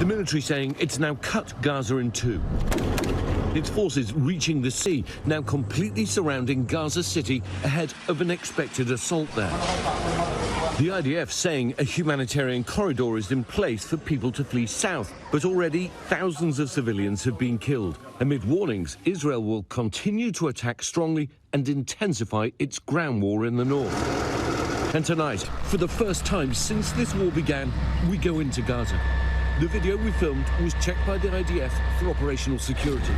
The military saying it's now cut Gaza in two. Its forces reaching the sea, now completely surrounding Gaza City ahead of an expected assault there. The IDF saying a humanitarian corridor is in place for people to flee south, but already thousands of civilians have been killed. Amid warnings, Israel will continue to attack strongly and intensify its ground war in the north. And tonight, for the first time since this war began, we go into Gaza. The video we filmed was checked by the IDF for operational security.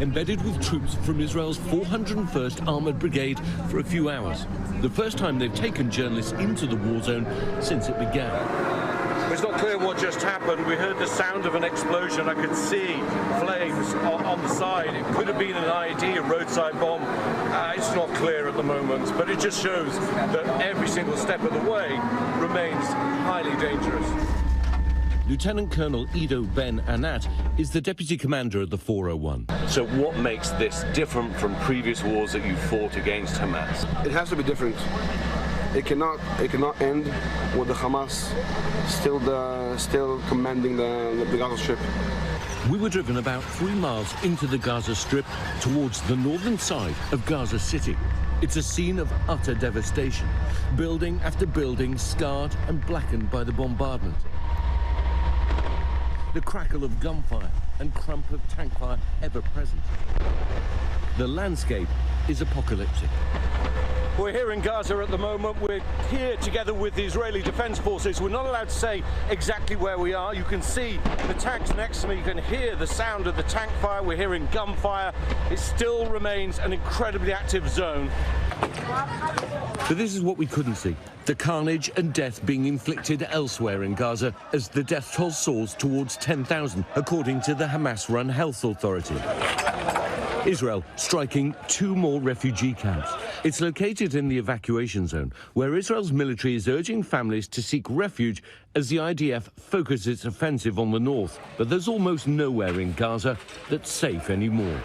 Embedded with troops from Israel's 401st Armoured Brigade for a few hours. The first time they've taken journalists into the war zone since it began. It's not clear what just happened. We heard the sound of an explosion. I could see flames on the side. It could have been an IED, a roadside bomb. It's not clear at the moment, but it just shows that every single step of the way remains highly dangerous. Lieutenant Colonel Ido Ben Anat is the deputy commander of the 401. So what makes this different from previous wars that you fought against Hamas? It has to be different. It cannot end with the Hamas still commanding the Gaza Strip. We were driven about 3 miles into the Gaza Strip towards the northern side of Gaza City. It's a scene of utter devastation. Building after building scarred and blackened by the bombardment. The crackle of gunfire and crump of tank fire ever present. The landscape is apocalyptic. We're here in Gaza at the moment. We're here together with the Israeli Defense Forces. We're not allowed to say exactly where we are. You can see the tanks next to me. You can hear the sound of the tank fire. We're hearing gunfire. It still remains an incredibly active zone. But this is what we couldn't see. The carnage and death being inflicted elsewhere in Gaza as the death toll soars towards 10,000, according to the Hamas-run health authority. Israel striking 2 more refugee camps. It's located in the evacuation zone, where Israel's military is urging families to seek refuge as the IDF focuses its offensive on the north. But there's almost nowhere in Gaza that's safe anymore.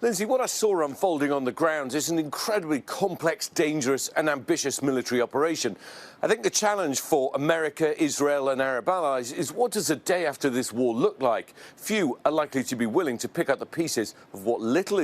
Lindsay, what I saw unfolding on the ground is an incredibly complex, dangerous and ambitious military operation. I think the challenge for America, Israel and Arab allies is what does a day after this war look like? Few are likely to be willing to pick up the pieces of what little is